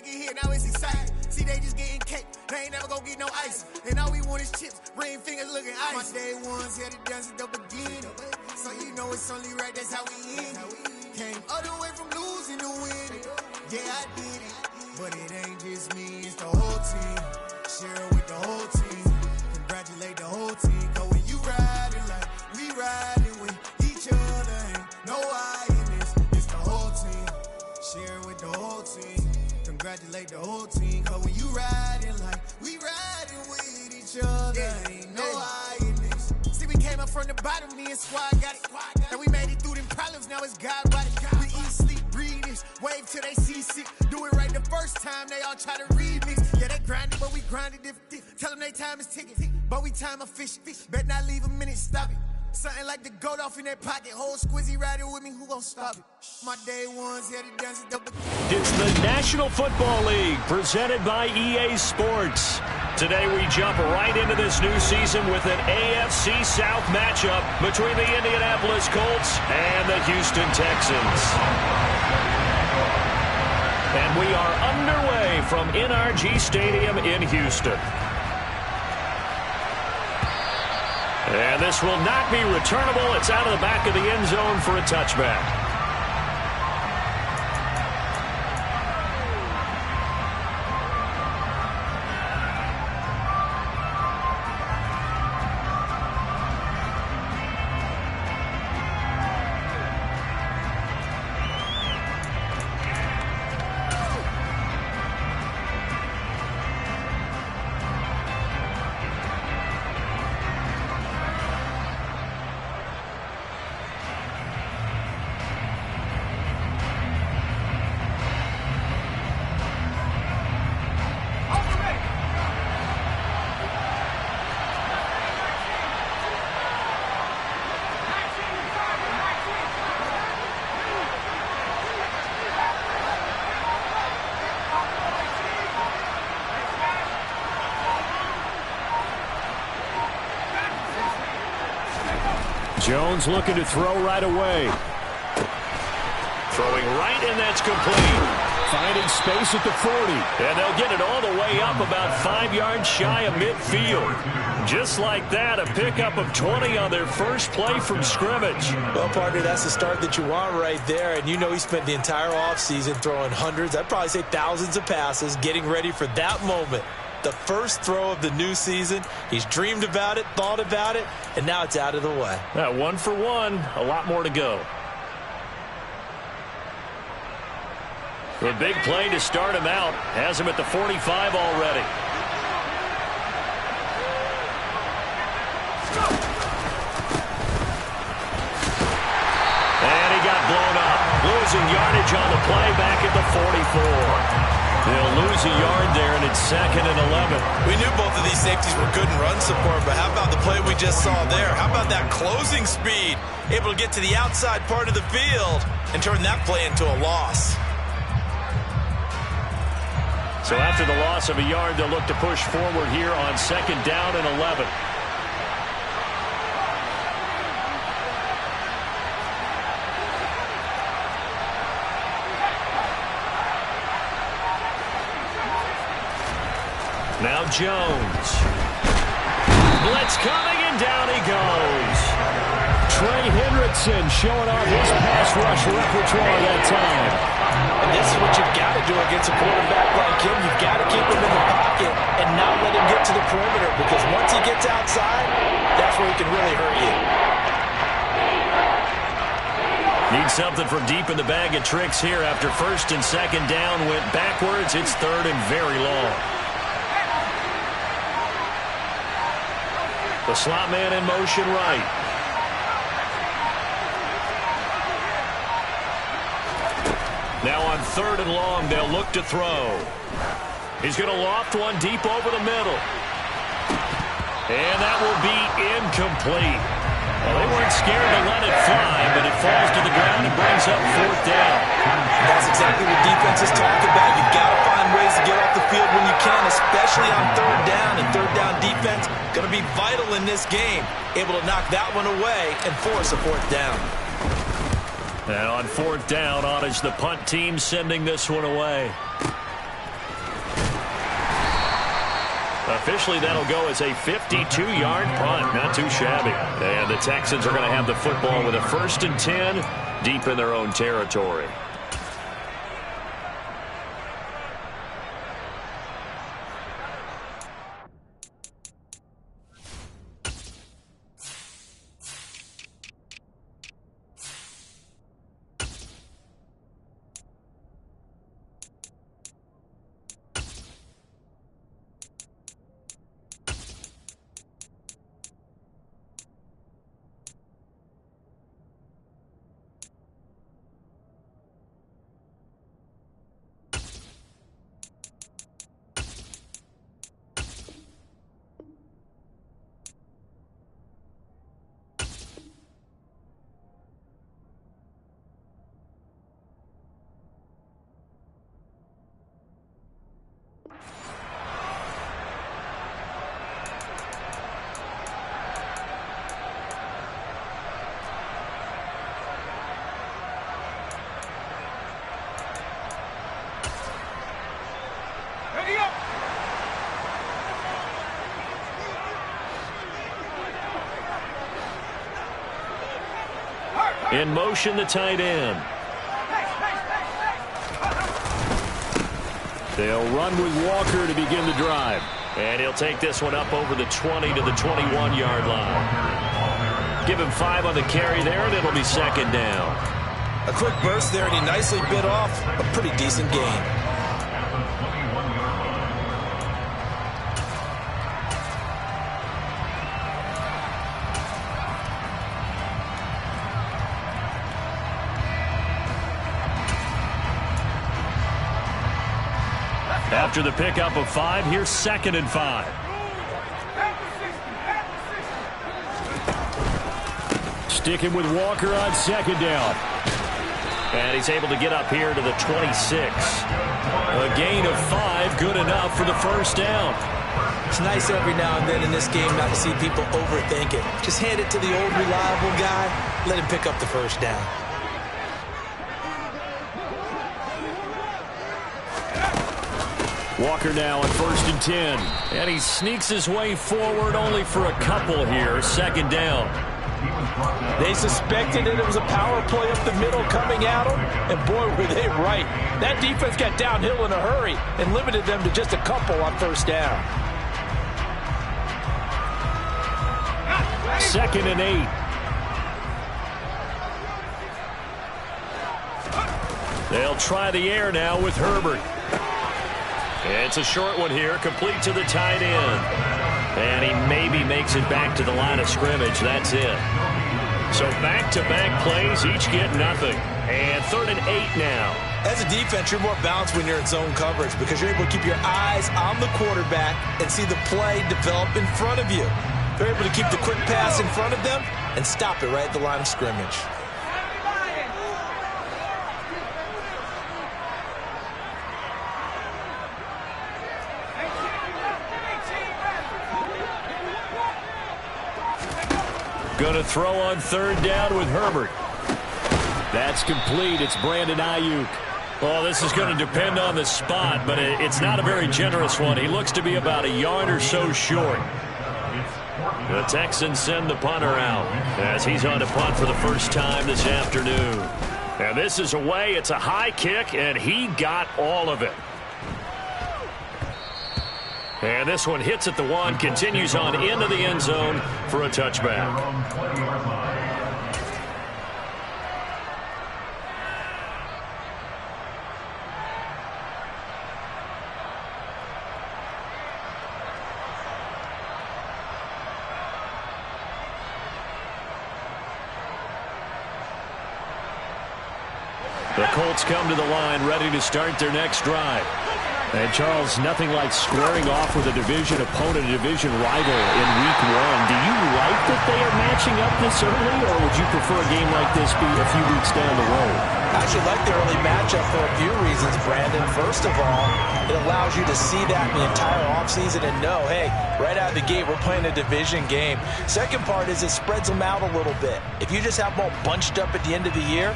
make it hit, now it's exciting. See, they just getting cake, they ain't never gonna get no ice. And all we want is chips, ring fingers looking ice. My day ones had to dance at the beginning, so you know it's only right, that's how we end. Came all the way from losing to winning. Yeah, I did it, but it ain't just me, it's the whole team. Share it with the whole team, congratulate the whole team. Cause when you riding like we riding with each other, ain't no I in this, it's the whole team. Share it with the whole team, congratulate the whole team. Cause when you riding like we riding with each other, ain't no I in this. See, we came up from the bottom, me and squad got it. And we made it through them problems, now it's God body. We eat, sleep, breathe this, wave till they see sick. Do it right the first time, they all try to remix. Yeah, they grinded, but we grinded different. Tell them they time is ticking, but we time a fish. Bet not leave a minute, stop it. Something like the goat off in their pocket. Whole squizzy riding with me, who gon' stop it? My day ones had to dance at the... It's the National Football League, presented by EA Sports. Today we jump right into this new season with an AFC South matchup between the Indianapolis Colts and the Houston Texans. And we are underway from NRG Stadium in Houston. And this will not be returnable. It's out of the back of the end zone for a touchback. Jones looking to throw right away. Throwing right, and that's complete. Finding space at the 40. And they'll get it all the way up about 5 yards shy of midfield. Just like that, a pickup of 20 on their first play from scrimmage. Well, partner, that's the start that you want right there. And you know he spent the entire offseason throwing hundreds, I'd probably say thousands of passes, getting ready for that moment. The first throw of the new season. He's dreamed about it, thought about it, and now it's out of the way. 1 for 1, a lot more to go. The big play to start him out has him at the 45 already. And he got blown up. Losing yardage on the play back at the 44. They'll lose a yard there, and it's 2nd and 11. We knew both of these safeties were good in run support, but how about the play we just saw there? How about that closing speed? Able to get to the outside part of the field and turn that play into a loss. So after the loss of a yard, they'll look to push forward here on 2nd down and 11. Now Jones. Blitz coming, and down he goes. Trey Hendrickson showing off his pass rush repertoire that time. And this is what you've got to do against a quarterback like him. You've got to keep him in the pocket and not let him get to the perimeter, because once he gets outside, that's where he can really hurt you. Need something from deep in the bag of tricks here after 1st and 2nd down went backwards. It's 3rd and very long. The slot man in motion right. Now on 3rd and long, they'll look to throw. He's going to loft one deep over the middle. And that will be incomplete. Well, they weren't scared to let it fly, but it falls to the ground and brings up 4th down. That's exactly what defenses talk about. You've got to find ways to get off the field when you can, especially on 3rd down. And 3rd down defense going to be vital in this game. Able to knock that one away and force a 4th down. And on 4th down, on is the punt team sending this one away. Officially, that'll go as a 52-yard punt. Not too shabby. And the Texans are going to have the football with a 1st and 10 deep in their own territory. In motion, the tight end. They'll run with Walker to begin the drive. And he'll take this one up over the 20 to the 21-yard line. Give him 5 on the carry there, and it'll be 2nd down. A quick burst there, and he nicely bit off a pretty decent gain. After the pickup of 5, here's 2nd and 5. Sticking with Walker on 2nd down. And he's able to get up here to the 26. A gain of 5, good enough for the 1st down. It's nice every now and then in this game not to see people overthink it. Just hand it to the old reliable guy, let him pick up the 1st down. Walker now on 1st and 10. And he sneaks his way forward only for a couple here. 2nd down. They suspected it was a power play up the middle coming at them, and boy, were they right. That defense got downhill in a hurry and limited them to just a couple on 1st down. 2nd and 8. They'll try the air now with Herbert. It's a short one here, complete to the tight end. And he maybe makes it back to the line of scrimmage. That's it. So back-to-back plays, each get nothing. And 3rd and 8 now. As a defense, you're more balanced when you're in zone coverage because you're able to keep your eyes on the quarterback and see the play develop in front of you. They're able to keep the quick pass in front of them and stop it right at the line of scrimmage. Going to throw on 3rd down with Herbert. That's complete. It's Brandon Ayuk. Well, this is going to depend on the spot, but it's not a very generous one. He looks to be about a yard or so short. The Texans send the punter out as he's on to punt for the 1st time this afternoon. And this is away. It's a high kick, and he got all of it. And this one hits at the 1, continues on into the end zone for a touchback. The Colts come to the line, ready to start their next drive. And, Charles, nothing like squaring off with a division opponent, a division rival in Week 1. Do you like that they are matching up this early, or would you prefer a game like this be a few weeks down the road? I actually like the early matchup for a few reasons, Brandon. First of all, it allows you to see that in the entire offseason and know, hey, right out of the gate, we're playing a division game. Second part is it spreads them out a little bit. If you just have them all bunched up at the end of the year,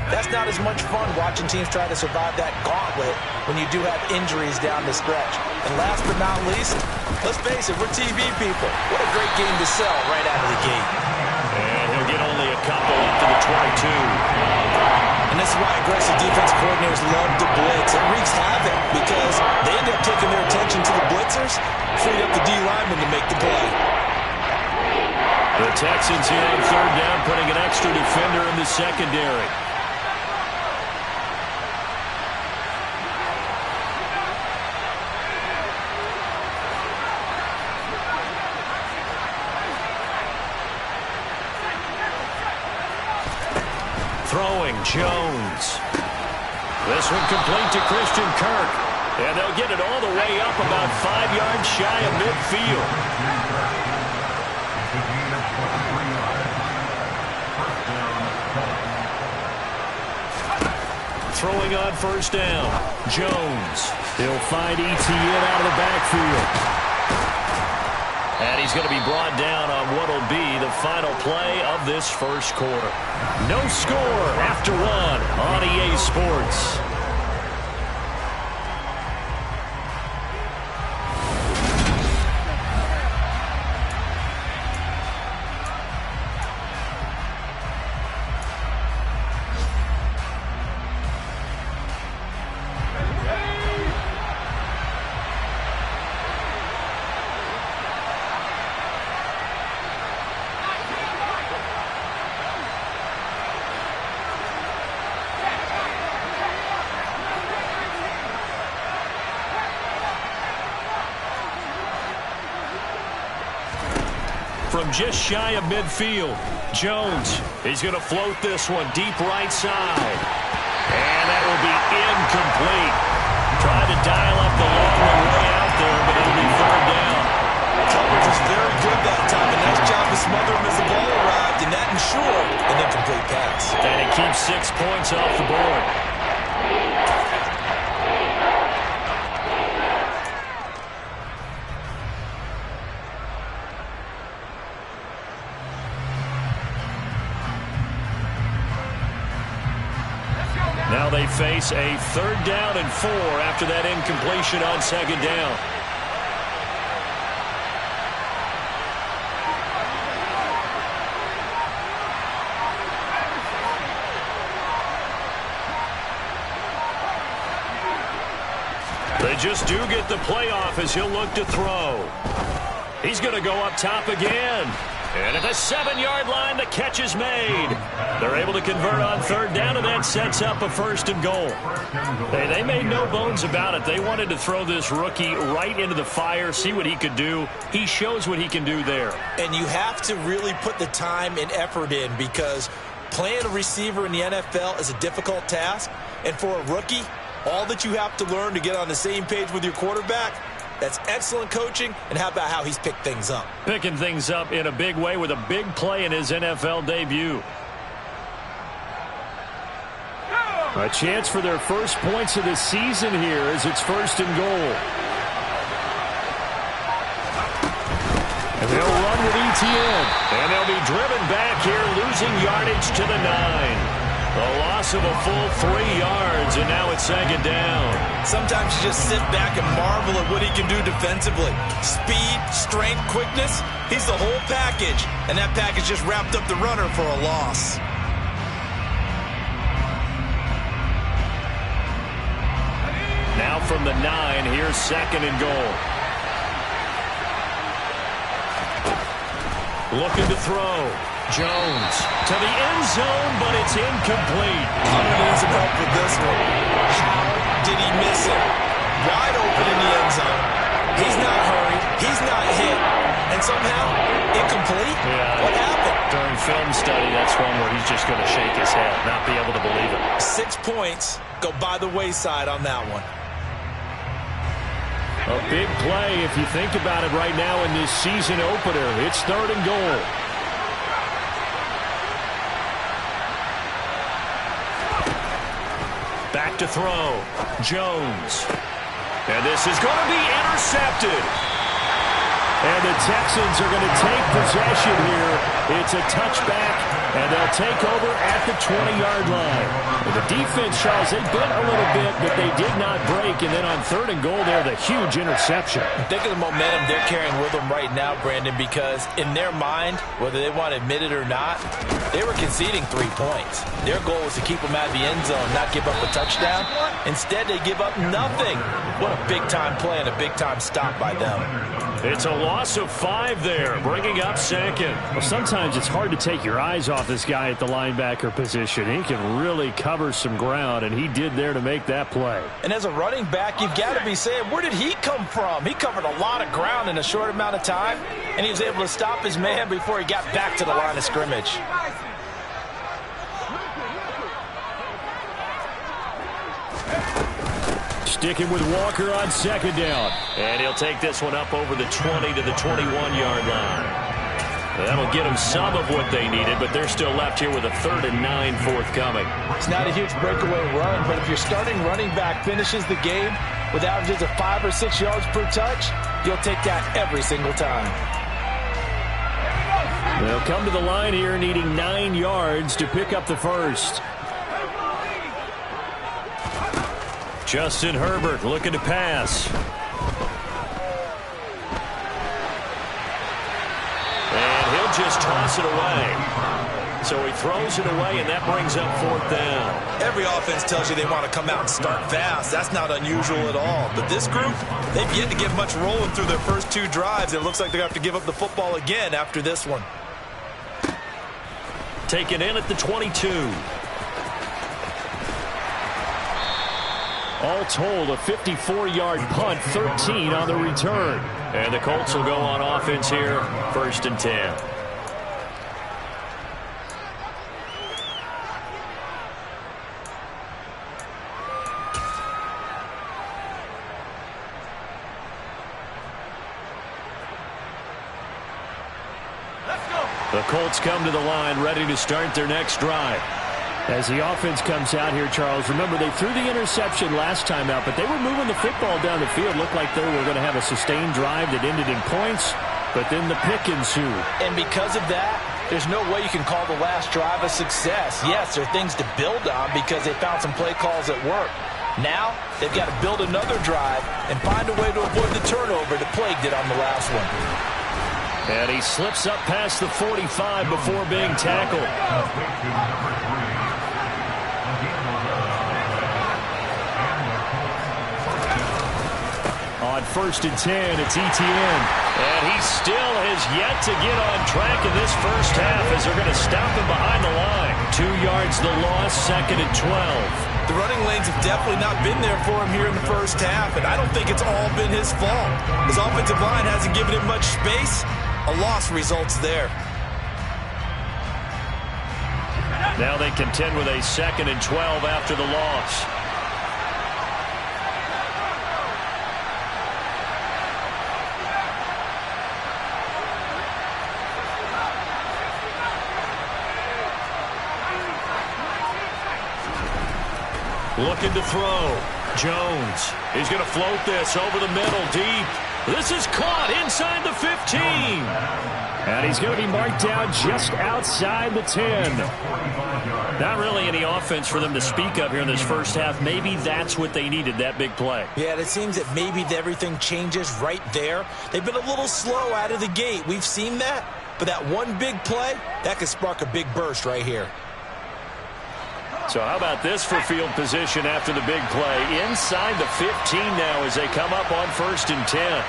That's not as much fun watching teams try to survive that gauntlet when you do have injuries down the stretch. And last but not least, let's face it, we're TV people. What a great game to sell right out of the gate. And he'll get only a couple up to the 22. And this is why aggressive defense coordinators love to blitz. It wreaks havoc because they end up taking their attention to the blitzers, freed up the D lineman to make the play. The Texans here on third down, putting an extra defender in the secondary. Throwing, Jones. This one complete to Christian Kirk. And they'll get it all the way up about 5 yards shy of midfield. Throwing on first down. Jones. He'll find Etienne out of the backfield. And he's going to be brought down on what will be the final play of this first quarter. No score after one on EA Sports. From just shy of midfield, Jones, he's going to float this one deep right side. And that will be incomplete. Tried to dial up the long one way out there, but it'll be third down. Coverage was very good that time. A nice job to smother him as the ball arrived, and that ensured an incomplete pass. And it keeps 6 points off the board. Now they face a third down and 4 after that incompletion on second down. They just do get the playoff as he'll look to throw. He's going to go up top again. And at the 7-yard line, the catch is made. They're able to convert on third down, and that sets up a first and goal. They made no bones about it. They wanted to throw this rookie right into the fire, see what he could do. He shows what he can do there. And you have to really put the time and effort in because playing a receiver in the NFL is a difficult task. And for a rookie, all that you have to learn to get on the same page with your quarterback, that's excellent coaching, and how about how he's picked things up? Picking things up in a big way with a big play in his NFL debut. A chance for their first points of the season here as it's first and goal. And they'll run with Etienne. And they'll be driven back here, losing yardage to the 9. A loss of a full 3 yards, and now it's second down. Sometimes you just sit back and marvel at what he can do defensively. Speed, strength, quickness, he's the whole package. And that package just wrapped up the runner for a loss. Now from the 9, here's second and goal. Looking to throw. Jones to the end zone, but it's incomplete. I'm going to need some help with this one. How did he miss it? Wide open in the end zone. He's not hurried. He's not hit. And somehow, incomplete? Yeah. What happened? During film study, that's one where he's just going to shake his head, not be able to believe it. 6 points go by the wayside on that one. A big play if you think about it right now in this season opener. It's third and goal. Back to throw. Jones. And this is going to be intercepted. And the Texans are going to take possession here. It's a touchback And they'll take over at the 20-yard line. Well, the defense, Charles, they bit a little bit, but they did not break. And then on 3rd and goal there, the huge interception. Think of the momentum they're carrying with them right now, Brandon, because in their mind, whether they want to admit it or not, they were conceding 3 points. Their goal was to keep them out of the end zone, not give up a touchdown. Instead, they give up nothing. What a big-time play and a big-time stop by them. It's a loss of 5 there, bringing up 2nd. Well, sometimes it's hard to take your eyes off this guy at the linebacker position. He can really cover some ground, and he did there to make that play. And as a running back, you've got to be saying, where did he come from? He covered a lot of ground in a short amount of time, and he was able to stop his man before he got back to the line of scrimmage. Sticking with Walker on 2nd down. And he'll take this one up over the 20 to the 21-yard line. That'll get them some of what they needed, but they're still left here with a 3rd and 9 forthcoming. It's not a huge breakaway run, but if your starting running back finishes the game with averages of 5 or 6 yards per touch, you'll take that every single time. They'll come to the line here needing 9 yards to pick up the first. Justin Herbert looking to pass. And he'll just toss it away. So he throws it away, and that brings up 4th down. Every offense tells you they want to come out and start fast. That's not unusual at all. But this group, they've yet to get much rolling through their first 2 drives. It looks like they're going to have to give up the football again after this one. Taken in at the 22. All told, a 54-yard punt, 13 on the return. And the Colts will go on offense here, 1st and 10. The Colts come to the line, ready to start their next drive. As the offense comes out here, Charles, remember they threw the interception last time out, but they were moving the football down the field. Looked like they were going to have a sustained drive that ended in points, but then the pick ensued. And because of that, there's no way you can call the last drive a success. Yes, there are things to build on because they found some play calls at work. Now, they've got to build another drive and find a way to avoid the turnover that plagued it on the last one. And he slips up past the 45 before being tackled. On 1st and 10, it's Etienne. And he still has yet to get on track in this first half as they're going to stop him behind the line. 2 yards the loss, 2nd and 12. The running lanes have definitely not been there for him here in the first half, and I don't think it's all been his fault. His offensive line hasn't given him much space. A loss results there. Now they contend with a 2nd and 12 after the loss. Looking to throw. Jones. He's going to float this over the middle deep. This is caught inside the 15. And he's going to be marked down just outside the 10. Not really any offense for them to speak of here in this first half. Maybe that's what they needed, that big play. Yeah, it seems that maybe everything changes right there. They've been a little slow out of the gate. We've seen that. But that one big play, that could spark a big burst right here. So how about this for field position after the big play? Inside the 15 now as they come up on 1st and 10.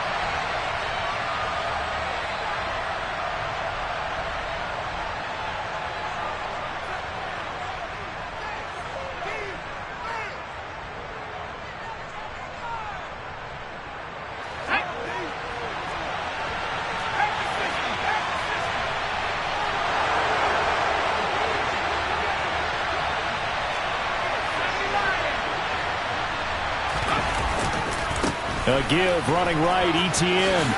A give running right, Etienne.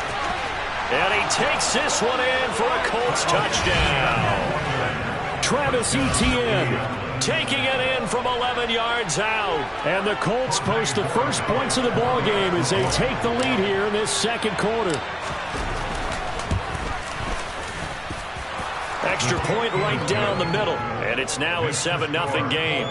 And he takes this one in for a Colts touchdown. Travis Etienne taking it in from 11 yards out. And the Colts post the first points of the ball game as they take the lead here in this second quarter. extra point right down the middle. And it's now a 7-0 game.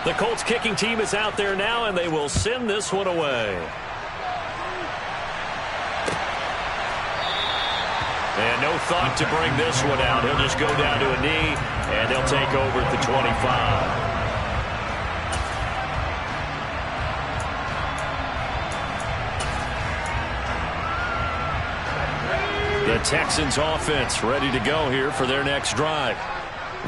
The Colts kicking team is out there now, and they will send this one away. And no thought to bring this one out. He'll just go down to a knee, and they'll take over at the 25. The Texans offense ready to go here for their next drive.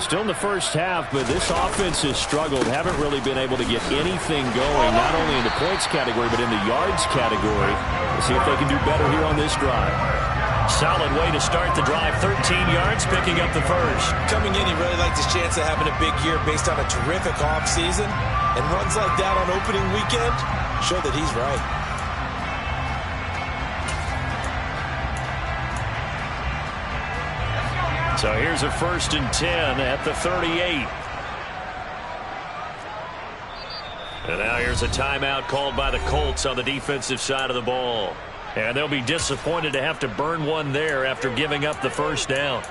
Still in the first half, but this offense has struggled. Haven't really been able to get anything going, not only in the points category, but in the yards category. We'll see if they can do better here on this drive. Solid way to start the drive. 13 yards, picking up the first. Coming in, he really liked his chance of having a big year based on a terrific offseason. And runs like that on opening weekend show that he's right. So here's a 1st and 10 at the 38. And now here's a timeout called by the Colts on the defensive side of the ball. And they'll be disappointed to have to burn one there after giving up the first down.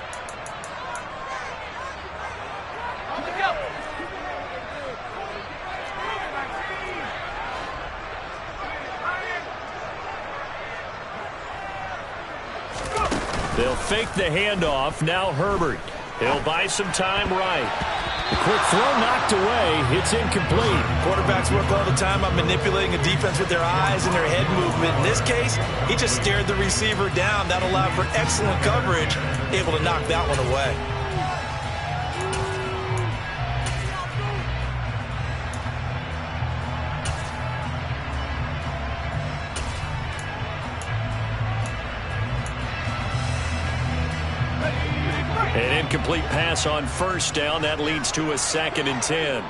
They'll fake the handoff. Now Herbert. He'll buy some time right. The quick throw knocked away. It's incomplete. Quarterbacks work all the time on manipulating a defense with their eyes and their head movement. In this case, he just stared the receiver down. That allowed for excellent coverage, able to knock that one away. An incomplete pass on first down. That leads to a 2nd and 10.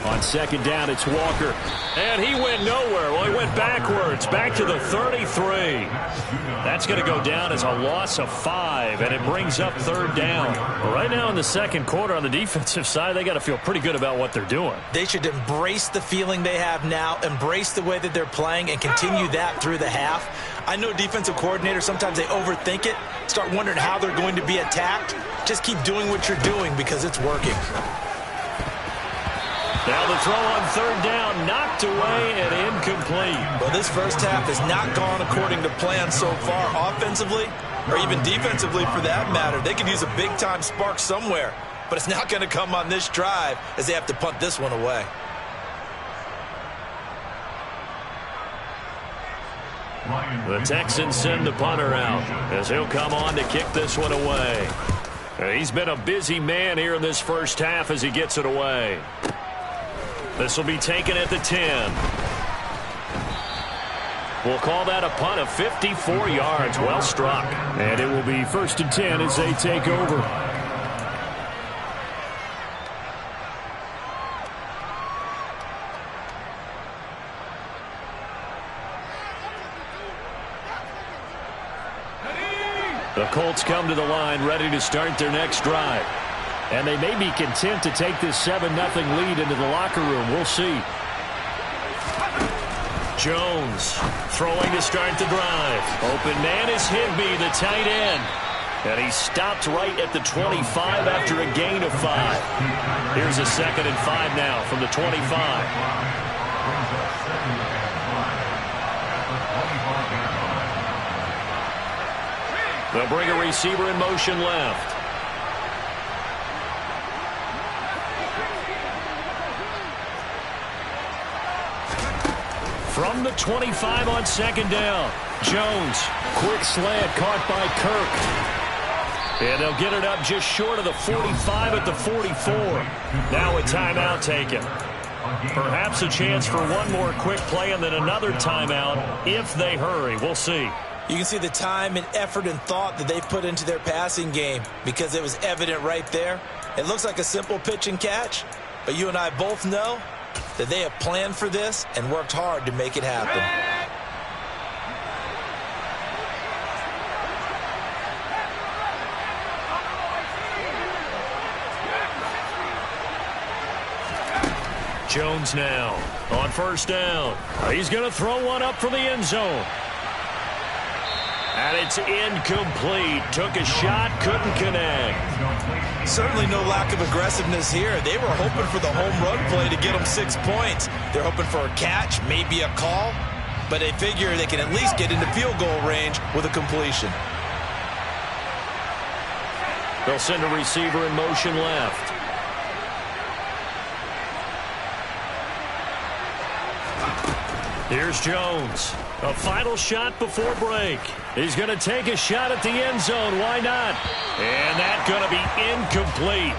On 2nd down, it's Walker. And he went nowhere. Well, he went backwards. Back to the 33. That's going to go down as a loss of 5, and it brings up 3rd down. Well, right now in the second quarter on the defensive side, they got to feel pretty good about what they're doing. They should embrace the feeling they have now, embrace the way that they're playing, and continue that through the half. I know defensive coordinators, sometimes they overthink it, start wondering how they're going to be attacked. Just keep doing what you're doing because it's working. Now the throw on 3rd down, knocked away and incomplete. Well, this first half has not gone according to plan so far offensively, or even defensively for that matter. They could use a big-time spark somewhere, but it's not going to come on this drive as they have to punt this one away. The Texans send the punter out as he'll come on to kick this one away. He's been a busy man here in this first half as he gets it away. This will be taken at the 10. We'll call that a punt of 54 yards. Well struck. And it will be 1st and 10 as they take over. The Colts come to the line ready to start their next drive. And they may be content to take this 7-0 lead into the locker room. We'll see. Jones throwing to start the drive. Open man is Higbee, the tight end. And he stopped right at the 25 after a gain of 5. Here's a 2nd and 5 now from the 25. They'll bring a receiver in motion left. From the 25 on 2nd down. Jones, quick slant caught by Kirk. And they'll get it up just short of the 45 at the 44. Now a timeout taken. Perhaps a chance for one more quick play and then another timeout if they hurry. We'll see. You can see the time and effort and thought that they've put into their passing game because it was evident right there. It looks like a simple pitch and catch, but you and I both know that they have planned for this and worked hard to make it happen. Jones now on first down. He's going to throw one up from the end zone. And it's incomplete. Took a shot, couldn't connect. Certainly no lack of aggressiveness here. They were hoping for the home run play to get them 6 points. They're hoping for a catch, maybe a call, but they figure they can at least get into field goal range with a completion. They'll send a receiver in motion left. Here's Jones. A final shot before break. He's going to take a shot at the end zone. Why not? And that's going to be incomplete.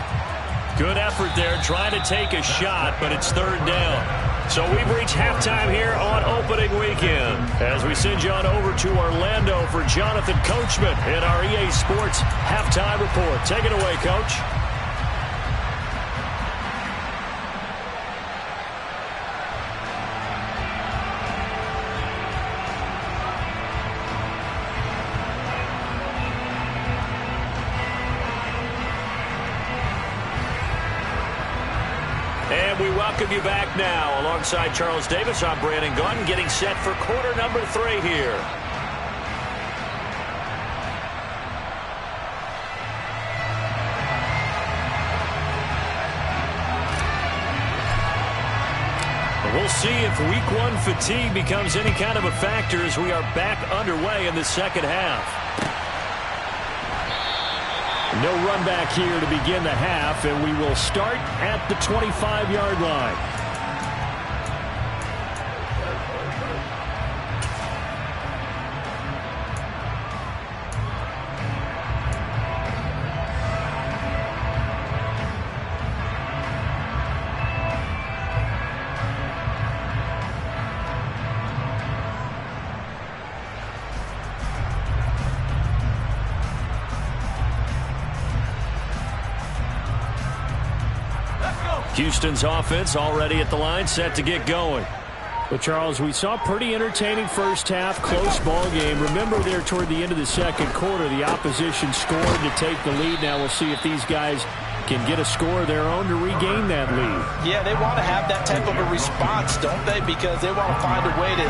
Good effort there trying to take a shot, but it's third down. So we've reached halftime here on opening weekend as we send you on over to Orlando for Jonathan Coachman in our EA Sports halftime report. Take it away, Coach. And we welcome you back now. Alongside Charles Davis, I'm Brandon Gunn, getting set for quarter number 3 here. We'll see if week 1 fatigue becomes any kind of a factor as we are back underway in the second half. No run back here to begin the half, and we will start at the 25-yard line. Houston's offense already at the line, set to get going. Well, Charles, we saw a pretty entertaining first half, close ball game. Remember there toward the end of the second quarter, the opposition scored to take the lead. Now we'll see if these guys can get a score of their own to regain that lead. Yeah, they want to have that type of a response, don't they? Because they want to find a way to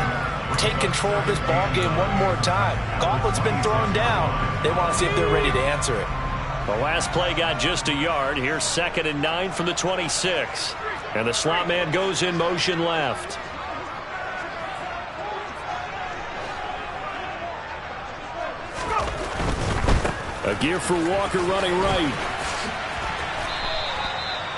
take control of this ball game one more time. Gauntlet's been thrown down. They want to see if they're ready to answer it. The last play got just a yard. Here's 2nd and 9 from the 26. And the slot man goes in motion left. A gear for Walker running right.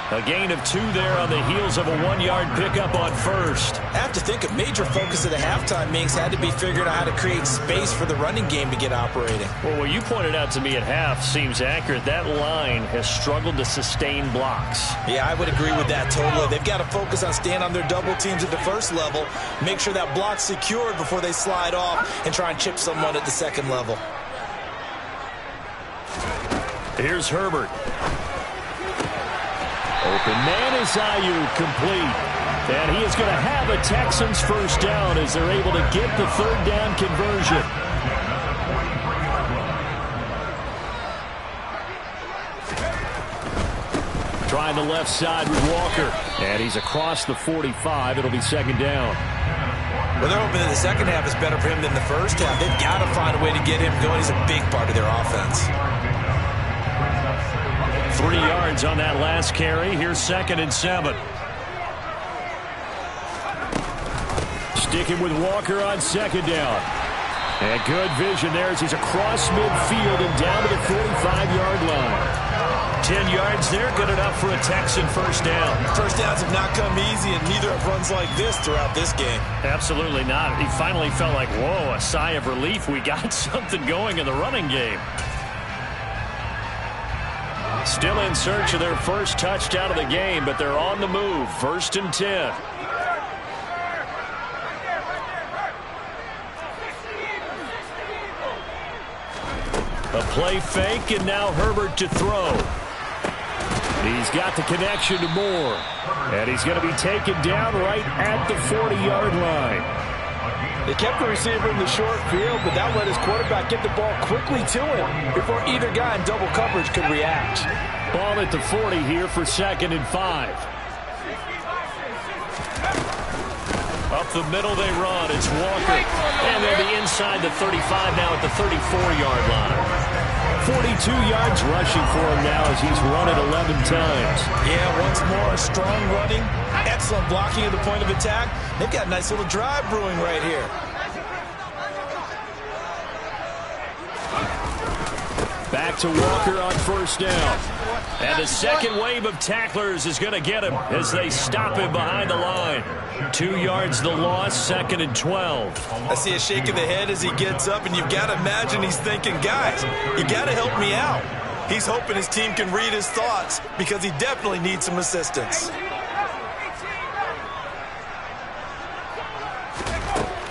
A gain of 2 there on the heels of a 1-yard pickup on first. I have to think a major focus of the halftime meetings had to be figuring out how to create space for the running game to get operating. Well, what you pointed out to me at half seems accurate. That line has struggled to sustain blocks. Yeah, I would agree with that totally. They've got to focus on staying on their double teams at the first level, make sure that block's secured before they slide off and try and chip someone at the second level. Here's Herbert. Open man is Ayuk, complete. And he is going to have a Texans first down as they're able to get the third down conversion. Trying the left side with Walker. And he's across the 45. It'll be second down. Well, they're hoping that the second half is better for him than the first half. They've got to find a way to get him going. He's a big part of their offense. 3 yards on that last carry. Here's 2nd and 7. Sticking with Walker on second down. And good vision there as he's across midfield and down to the 45-yard line. 10 yards there, good enough for a Texan first down. First downs have not come easy, and neither have runs like this throughout this game. Absolutely not. He finally felt like, whoa, a sigh of relief. We got something going in the running game. Still in search of their first touchdown of the game, but they're on the move. 1st and 10. A play fake, and now Herbert to throw. He's got the connection to Moore. And he's going to be taken down right at the 40-yard line. They kept the receiver in the short field, but that let his quarterback get the ball quickly to him before either guy in double coverage could react. Ball at the 40 here for 2nd and 5. Up the middle they run. It's Walker. And they'll be inside the 35 now at the 34-yard line. 42 yards rushing for him now as he's run it 11 times. Yeah, once more, strong running, excellent blocking at the point of attack. They've got a nice little drive brewing right here. Back to Walker on first down. And the second wave of tacklers is going to get him as they stop him behind the line. 2 yards the loss, 2nd and 12. I see a shake of the head as he gets up, and you've got to imagine he's thinking, guys, you got to help me out. He's hoping his team can read his thoughts because he definitely needs some assistance.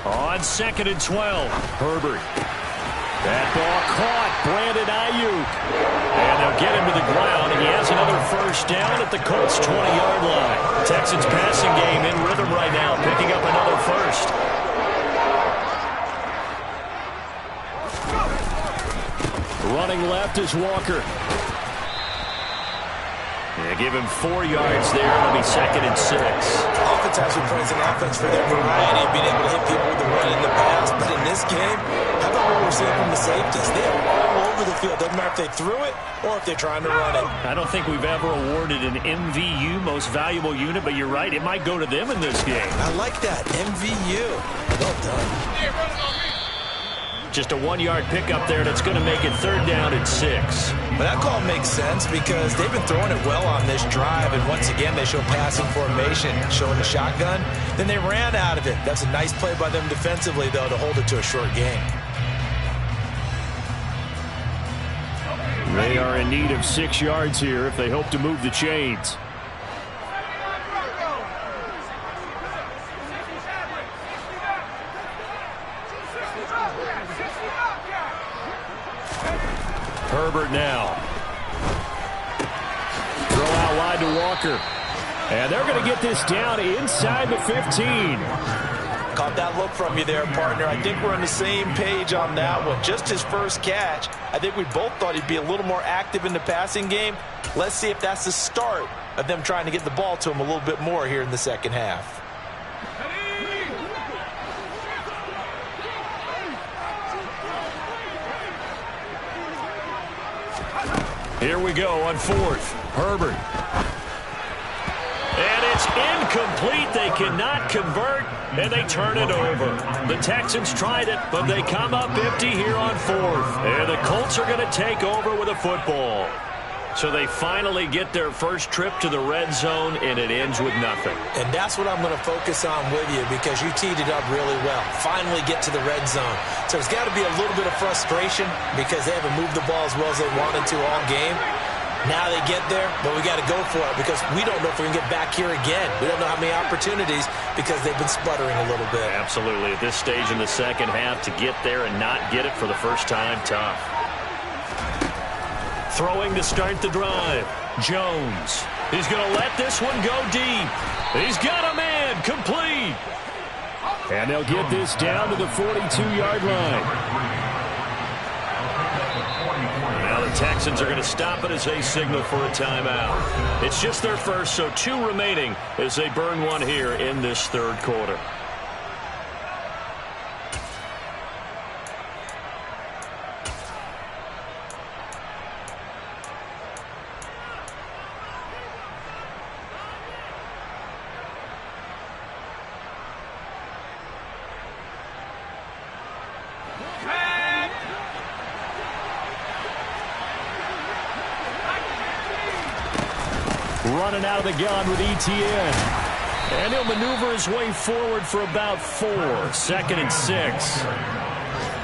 On 2nd and 12, Herbert. That ball caught, Brandon Ayuk. And they'll get him to the ground, and he has another first down at the Colts' 20-yard line. Texans passing game in rhythm right now, picking up another first. Running left is Walker. Yeah, give him 4 yards there. It'll be 2nd and 6. Offense has been praising offense for their variety of being able to hit people with the run in the past. But in this game, how about what we're seeing from the safeties? They are all over the field. Doesn't matter if they threw it or if they're trying to run it. I don't think we've ever awarded an MVU, most valuable unit, but you're right. It might go to them in this game. I like that. MVU. Well done. Just a 1-yard pickup there that's going to make it 3rd down and 6. But that call makes sense because they've been throwing it well on this drive, and once again they show passing formation, showing the shotgun. Then they ran out of it. That's a nice play by them defensively, though, to hold it to a short gain. They are in need of 6 yards here if they hope to move the chains. Herbert now. Throw out wide to Walker. And they're going to get this down inside the 15. Caught that look from you there, partner. I think we're on the same page on that one. Just his first catch. I think we both thought he'd be a little more active in the passing game. Let's see if that's the start of them trying to get the ball to him a little bit more here in the second half. Here we go on 4th. Herbert. And it's incomplete. They cannot convert, and they turn it over. The Texans tried it, but they come up empty here on 4th. And the Colts are going to take over with a football. So they finally get their first trip to the red zone, and it ends with nothing. And that's what I'm going to focus on with you because you teed it up really well. Finally get to the red zone. So there's got to be a little bit of frustration because they haven't moved the ball as well as they wanted to all game. Now they get there, but we got to go for it because we don't know if we're going to get back here again. We don't know how many opportunities because they've been sputtering a little bit. Absolutely. At this stage in the second half, to get there and not get it for the first time, tough. Throwing to start the drive. Jones. He's going to let this one go deep. He's got a man. Complete. And they'll get this down to the 42-yard line. Now the Texans are going to stop it as they signal for a timeout. It's just their first, so 2 remaining as they burn one here in this 3rd quarter. Running out of the gun with ETN. And he'll maneuver his way forward for about 4. 2nd and 6.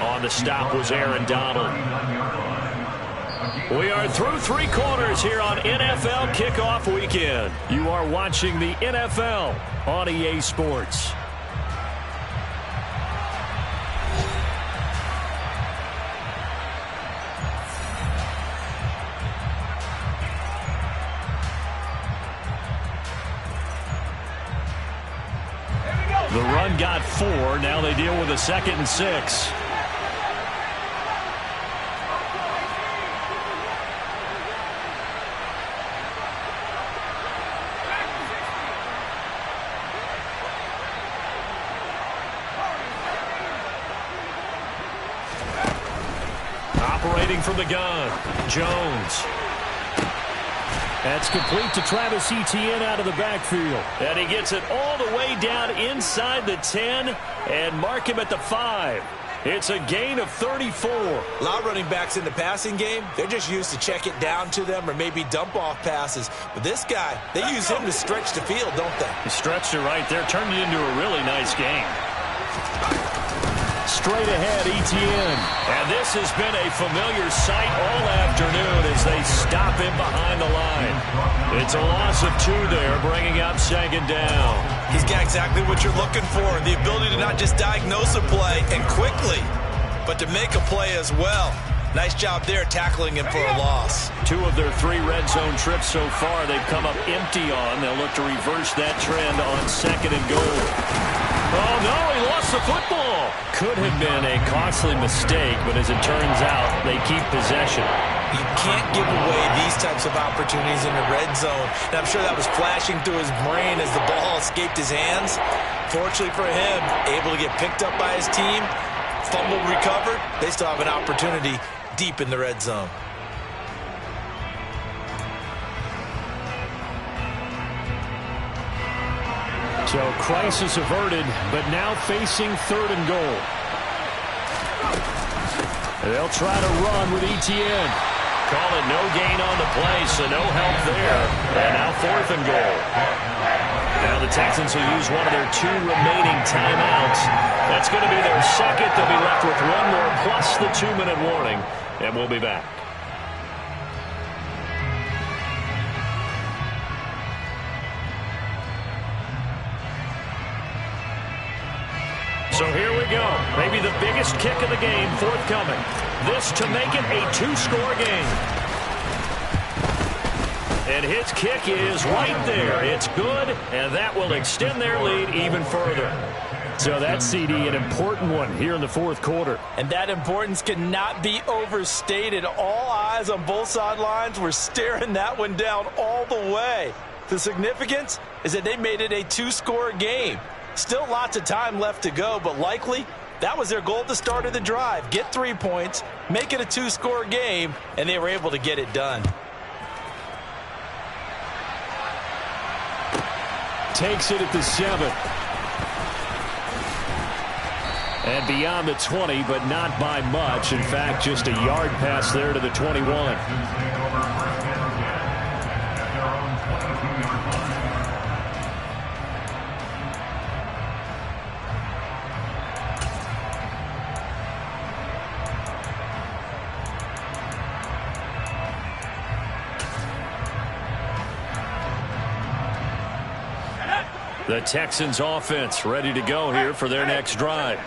On the stop was Aaron Donald. We are through 3 quarters here on NFL Kickoff Weekend. You are watching the NFL on EA Sports. The run got 4. Now they deal with a 2nd and 6. waiting from the gun. Jones. That's complete to Travis Etienne out of the backfield. And he gets it all the way down inside the 10 and mark him at the 5. It's a gain of 34. A lot of running backs in the passing game, they're just used to check it down to them or maybe dump off passes. But this guy, they use him to stretch the field, don't they? He stretched it right there, turned it into a really nice game. Straight ahead, Etienne. And this has been a familiar sight all afternoon as they stop him behind the line. It's a loss of 2 there, bringing up second down. He's got exactly what you're looking for, the ability to not just diagnose a play and quickly, but to make a play as well. Nice job there tackling him for a loss. 2 of their 3 red zone trips so far they've come up empty on. They'll look to reverse that trend on second and goal. Oh, no, he lost the football. Could have been a costly mistake, but as it turns out, they keep possession. You can't give away these types of opportunities in the red zone. And I'm sure that was flashing through his brain as the ball escaped his hands. Fortunately for him, able to get picked up by his team, fumble recovered. They still have an opportunity deep in the red zone. So crisis averted, but now facing third and goal. They'll try to run with Etienne. Call it no gain on the play, so no help there. And now fourth and goal. Now the Texans will use one of their 2 remaining timeouts. That's going to be their second. They'll be left with 1 more plus the 2-minute warning. And we'll be back. So here we go. Maybe the biggest kick of the game forthcoming. This to make it a 2-score game. And his kick is right there. It's good, and that will extend their lead even further. So that's, CD, an important one here in the fourth quarter. And that importance cannot be overstated. All eyes on both sidelines were staring that one down all the way. The significance is that they made it a 2-score game. Still lots of time left to go, but likely that was their goal at the start of the drive. Get 3 points, make it a 2-score game, and they were able to get it done. Takes it at the 7. And beyond the 20, but not by much. In fact, just a yard pass there to the 21. The Texans offense ready to go here for their next drive.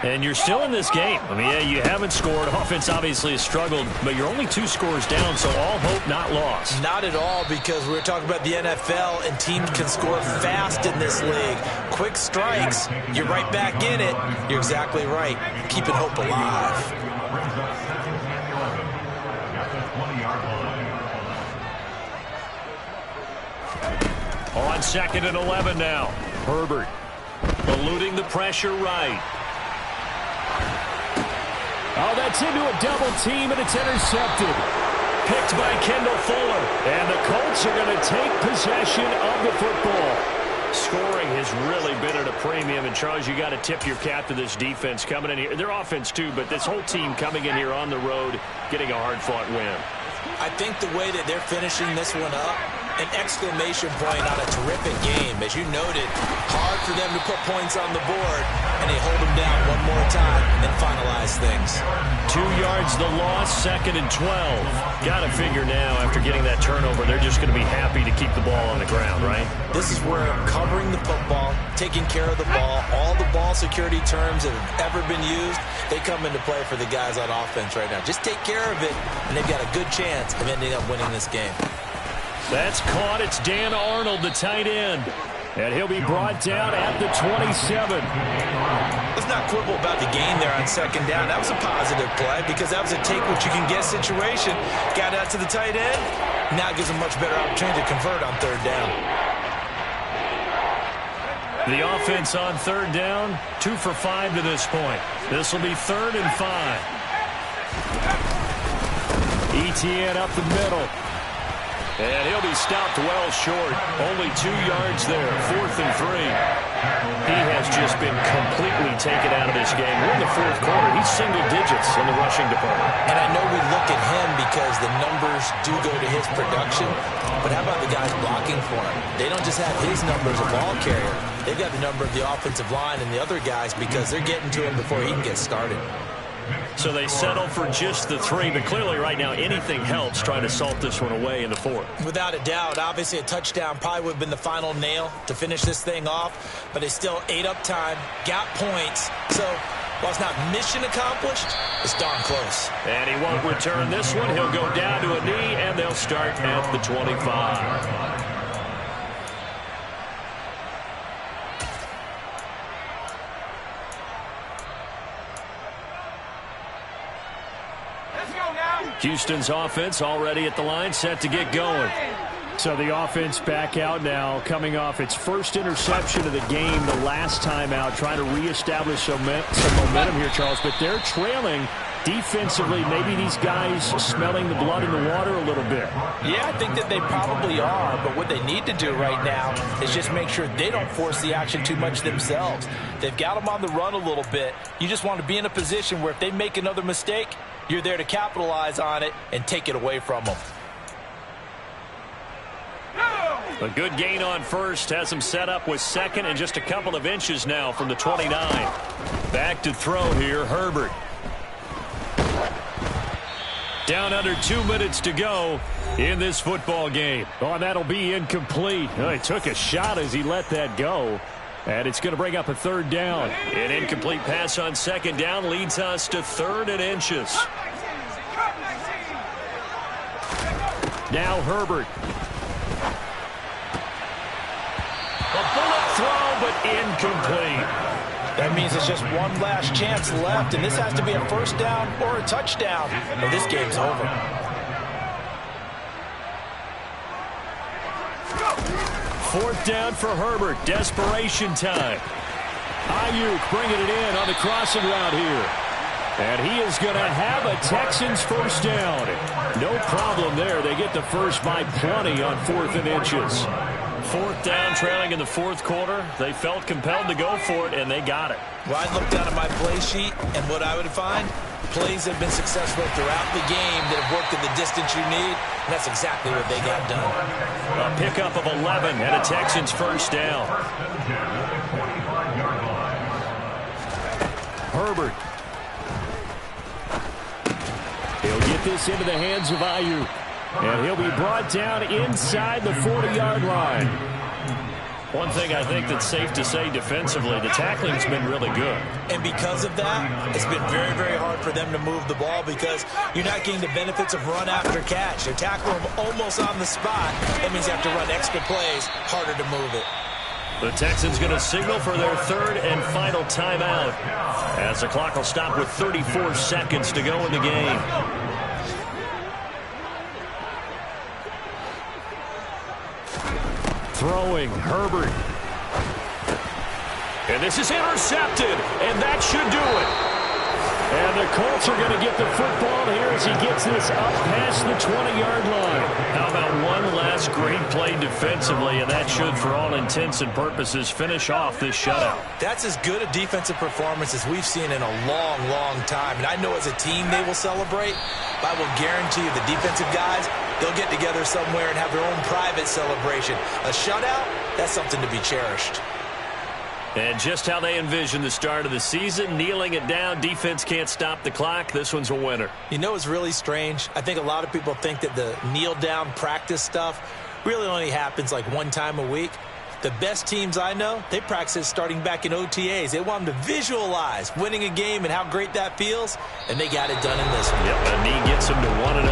And you're still in this game. I mean, yeah, you haven't scored. Offense obviously has struggled, but you're only 2 scores down, so all hope not lost. Not at all, because we're talking about the NFL, and teams can score fast in this league. Quick strikes, you're right back in it. You're exactly right. Keeping hope alive. On second and 11 now. Herbert eluding the pressure right. Oh, that's into a double team, and it's intercepted. Picked by Kendall Fuller. And the Colts are going to take possession of the football. Scoring has really been at a premium. And, Charles, you got to tip your cap to this defense coming in here. Their offense, too, but this whole team coming in here on the road, getting a hard-fought win. I think the way that they're finishing this one up, an exclamation point on a terrific game. As you noted, hard for them to put points on the board, and they hold them down one more time and finalize things. 2 yards the loss, second and 12. Got to figure now, after getting that turnover, they're just going to be happy to keep the ball on the ground, right? This is where covering the football, taking care of the ball, all the ball security terms that have ever been used, they come into play for the guys on offense right now. Just take care of it, and they've got a good chance of ending up winning this game. That's caught. It's Dan Arnold, the tight end. And he'll be brought down at the 27. Let's not quibble about the gain there on second down. That was a positive play because that was a take-what-you-can-get situation. Got out to the tight end. Now gives him much better opportunity to convert on third down. The offense on third down, 2 for 5 to this point. This will be 3rd and 5. ETN up the middle. And he'll be stopped well short. Only 2 yards there. 4th and 3. He has just been completely taken out of this game. We're in the 4th quarter. He's single digits in the rushing department. And I know we look at him because the numbers do go to his production. But how about the guys blocking for him? They don't just have his number as a ball carrier. They've got the number of the offensive line and the other guys because they're getting to him before he can get started. So they settle for just the 3, but clearly right now anything helps trying to salt this one away in the 4th. Without a doubt, obviously a touchdown probably would have been the final nail to finish this thing off, but they still ate up time, got points, so while it's not mission accomplished, it's darn close. And he won't return this one. He'll go down to a knee, and they'll start at the 25. Houston's offense already at the line, set to get going. So the offense back out now, coming off its first interception of the game the last time out, trying to reestablish some momentum here, Charles. But they're trailing defensively. Maybe these guys smelling the blood in the water a little bit. Yeah, I think that they probably are. But what they need to do right now is just make sure they don't force the action too much themselves. They've got them on the run a little bit. You just want to be in a position where if they make another mistake, you're there to capitalize on it and take it away from them. A good gain on first. Has him set up with 2nd and just a couple of inches now from the 29. Back to throw here, Herbert. Down under 2 minutes to go in this football game. Oh, and that'll be incomplete. Oh, he took a shot as he let that go. And it's going to bring up a 3rd down. An incomplete pass on 2nd down leads us to 3rd and inches. Now Herbert. A bullet throw, but incomplete. That means it's just one last chance left, and this has to be a 1st down or a touchdown, or this game's over. 4th down for Herbert. Desperation time. Ayuk bringing it in on the crossing route here. And he is going to have a Texans 1st down. No problem there. They get the first by plenty on 4th and inches. 4th down, trailing in the 4th quarter. They felt compelled to go for it, and they got it. Well, I looked down at my play sheet, and what I would find, plays have been successful throughout the game that have worked in the distance you need, and that's exactly what they got done. A pickup of 11 and a Texans 1st down. Herbert. He'll get this into the hands of Ayuk. And he'll be brought down inside the 40-yard line. One thing I think that's safe to say defensively, the tackling's been really good. And because of that, it's been very, very hard for them to move the ball because you're not getting the benefits of run after catch. They're tackling them almost on the spot. That means you have to run extra plays, harder to move it. The Texans going to signal for their 3rd and final timeout as the clock will stop with 34 seconds to go in the game. Throwing, Herbert. And this is intercepted, and that should do it. And the Colts are going to get the football here as he gets this up past the 20-yard line. How about one last great play defensively, and that should, for all intents and purposes, finish off this shutout. That's as good a defensive performance as we've seen in a long, long time. And I know as a team they will celebrate, but I will guarantee you the defensive guys, they'll get together somewhere and have their own private celebration. A shutout, that's something to be cherished. And just how they envision the start of the season, kneeling it down, defense can't stop the clock. This one's a winner. You know it's really strange? I think a lot of people think that the kneel-down practice stuff really only happens like one time a week. The best teams I know, they practice starting back in OTAs. They want them to visualize winning a game and how great that feels, and they got it done in this one. Yep, a knee gets them to 1-0.